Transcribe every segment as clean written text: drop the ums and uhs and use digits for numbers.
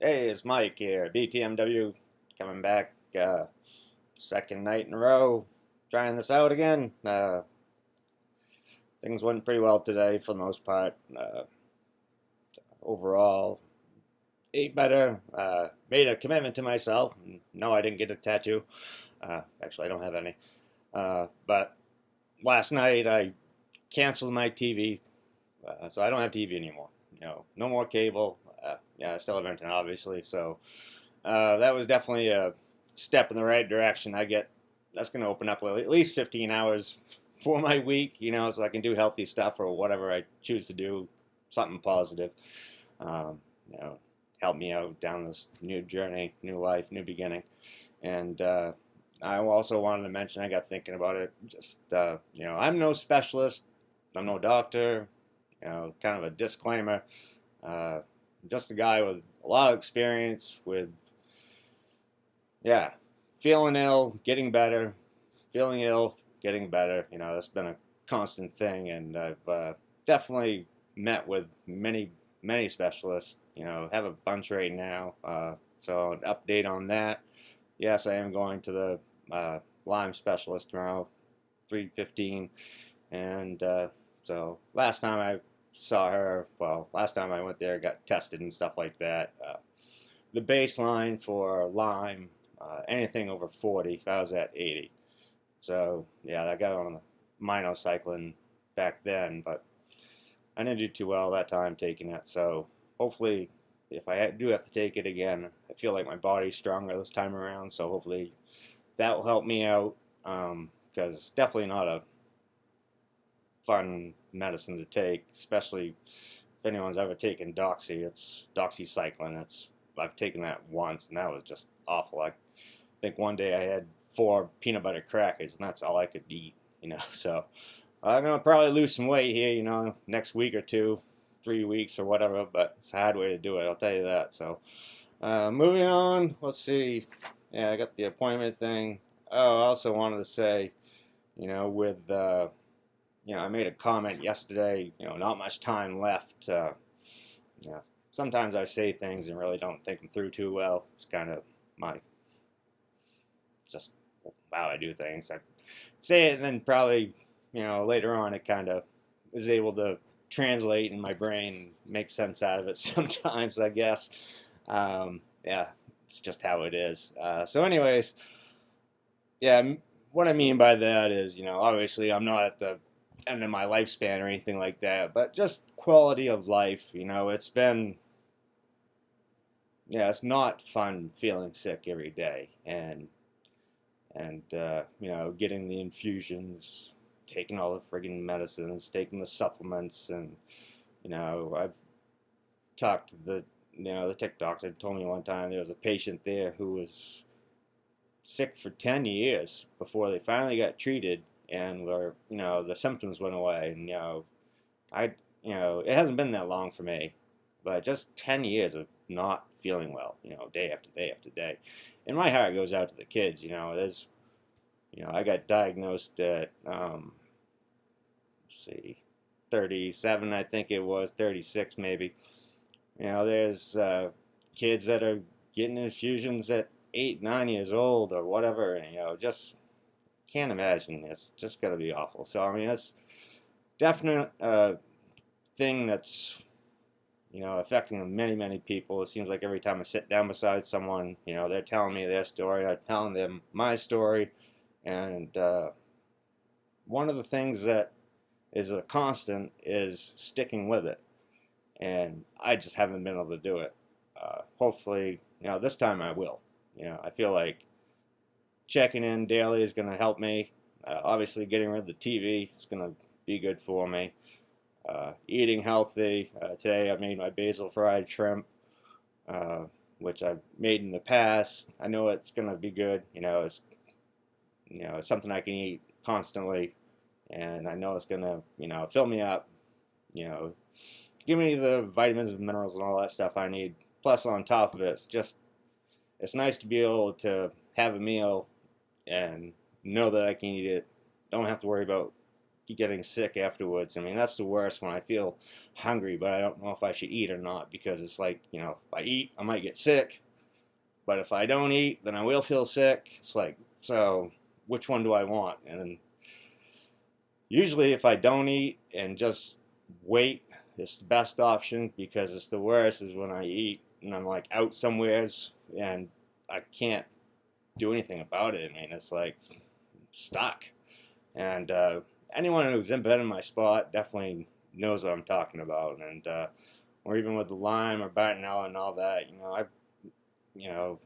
Hey, it's Mike here. Btmw coming back, second night in a row, trying this out again. Things went pretty well today for the most part. Overall, ate better. Made a commitment to myself. No, I didn't get a tattoo. Actually, I don't have any. But last night I canceled my TV, so I don't have TV anymore. No more cable. Yeah, I still have internet, obviously. So that was definitely a step in the right direction. That's going to open up at least 15 hours for my week, so I can do healthy stuff or whatever I choose to do, something positive. Um, you know, help me out down this new journey, new life, new beginning. And I also wanted to mention, I got thinking about it. I'm no specialist, I'm no doctor. Kind of a disclaimer. Uh, just a guy with a lot of experience with yeah, feeling ill, getting better, feeling ill, getting better. That's been a constant thing, and I've definitely met with many specialists. Have a bunch right now. So an update on that. Yes, I am going to the Lyme specialist tomorrow, 3:15, and so last time I went there, got tested and stuff like that. The baseline for Lyme, anything over 40, I was at 80. So, yeah, I got on the minocycline back then, but I didn't do too well that time taking it. So, hopefully, if I do have to take it again, I feel like my body's stronger this time around. So, hopefully, that will help me out because it's definitely not a fun medicine to take, especially if anyone's ever taken it's doxycycline. I've taken that once, and that was just awful. I think one day I had 4 peanut butter crackers, and that's all I could eat. So I'm gonna probably lose some weight here, next week or two, 3 weeks or whatever. But it's a hard way to do it, I'll tell you that. So moving on, let's see. Yeah, I got the appointment thing. Oh, I also wanted to say, with I made a comment yesterday. Not much time left. Yeah, sometimes I say things and really don't think them through too well. It's kind of my just how I do things. I say it and then probably later on it kind of is able to translate in my brain, make sense out of it sometimes. I guess. Yeah, it's just how it is. So, anyways, yeah, what I mean by that is, obviously I'm not at the end of my lifespan or anything like that, but just quality of life. It's not fun feeling sick every day, and getting the infusions, taking all the friggin' medicines, taking the supplements, and I've talked to the tick doctor told me one time there was a patient there who was sick for 10 years before they finally got treated and were the symptoms went away. And I it hasn't been that long for me, but just 10 years of not feeling well, day after day after day. And my heart goes out to the kids. I got diagnosed at let's see, 37, I think it was 36 maybe. There's kids that are getting infusions at 8, 9 years old or whatever, and just can't imagine. It's just got to be awful. So I mean, it's definite thing that's affecting many people. It seems like every time I sit down beside someone, they're telling me their story, I'm telling them my story, and one of the things that is a constant is sticking with it, and I just haven't been able to do it. Hopefully, this time I will. I feel like checking in daily is going to help me. Obviously, getting rid of the TV is going to be good for me. Eating healthy. Today I made my basil fried shrimp, uh, which I've made in the past. I know it's going to be good. It's something I can eat constantly, and I know it's going to fill me up. You know, give me the vitamins and minerals and all that stuff I need. Plus, on top of it, it's nice to be able to have a meal and know that I can eat it. Don't have to worry about getting sick afterwards. I mean, that's the worst, when I feel hungry, but I don't know if I should eat or not, because it's like, if I eat, I might get sick, but if I don't eat, then I will feel sick. It's like, so which one do I want? And usually if I don't eat and just wait, it's the best option, because it's the worst is when I eat and I'm like out somewheres and I can't do anything about it. I mean, it's like stuck. And anyone who's been in my spot definitely knows what I'm talking about. And or even with the Lyme or Btmw and all that, you know,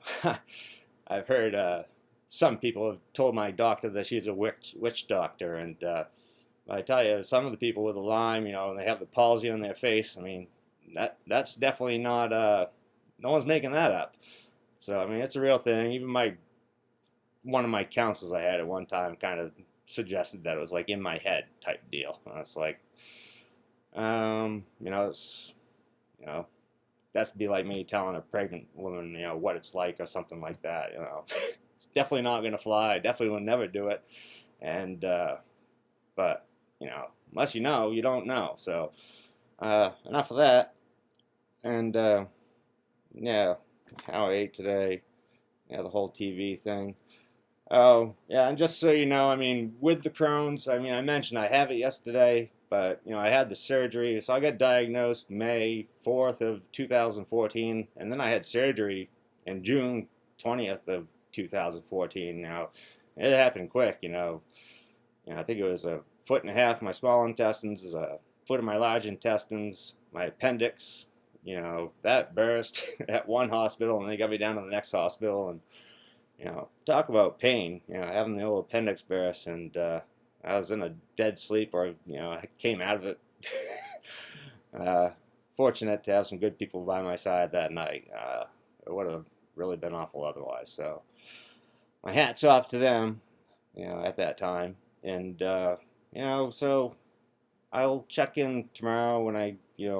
I've heard some people have told my doctor that she's a witch doctor, and I tell you, some of the people with the Lyme, and they have the palsy on their face. I mean, that's definitely not. No one's making that up. So I mean, it's a real thing. Even one of my counselors I had at one time kind of suggested that it was like in my head type deal. And it's like, it's, that's be like me telling a pregnant woman, what it's like or something like that. It's definitely not gonna fly. I definitely would never do it. And but unless you know, you don't know. So enough of that. And yeah, how I ate today. Yeah, the whole TV thing. Oh, yeah, and just so you know, I mean, with the Crohn's, I mean, I mentioned I have it yesterday, but, I had the surgery. So I got diagnosed May 4th of 2014, and then I had surgery in June 20th of 2014. Now, it happened quick, I think it was a foot and a half of my small intestines, a foot of my large intestines, my appendix, that burst at one hospital, and they got me down to the next hospital, and talk about pain, having the old appendix burst, and I was in a dead sleep, or, I came out of it. Fortunate to have some good people by my side that night. It would have really been awful otherwise. So my hat's off to them, at that time. And, so I'll check in tomorrow when I,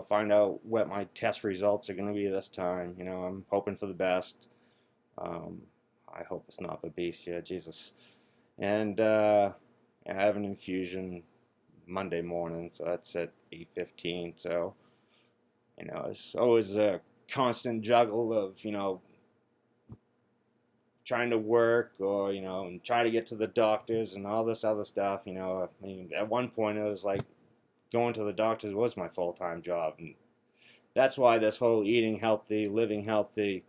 find out what my test results are going to be this time. I'm hoping for the best. I hope it's not Babesia, Jesus. And I have an infusion Monday morning, so that's at 8:15. So, it's always a constant juggle of, trying to work, or, and try to get to the doctors and all this other stuff. I mean, at one point it was like going to the doctors was my full-time job. And that's why this whole eating healthy, living healthy,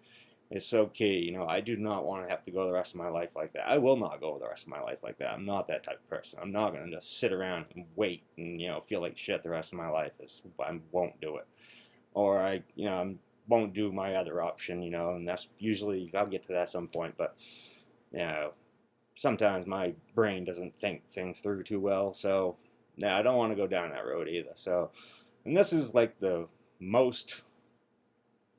is so key. I do not want to have to go the rest of my life like that. I will not go the rest of my life like that. I'm not that type of person. I'm not going to just sit around and wait and, feel like shit the rest of my life. I won't do it. Or I won't do my other option, and that's usually, I'll get to that at some point, but, sometimes my brain doesn't think things through too well. So, I don't want to go down that road either. So, and this is like the most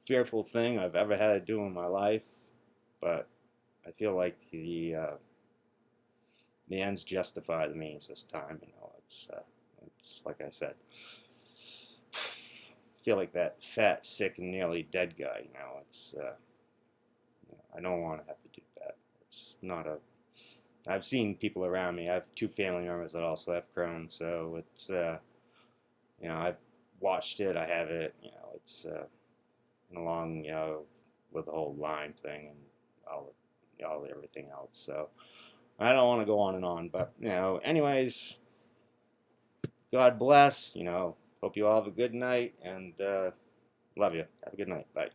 fearful thing I've ever had to do in my life, but I feel like the ends justify the means this time. It's like I said, I feel like that fat, sick, and nearly dead guy. It's I don't want to have to do that. It's not a. I've seen people around me. I have 2 family members that also have Crohn, so it's I've watched it. I have it. It's along, with the whole Lyme thing and all everything else. So I don't want to go on and on, but anyways, God bless. Hope you all have a good night, and love you. Have a good night. Bye.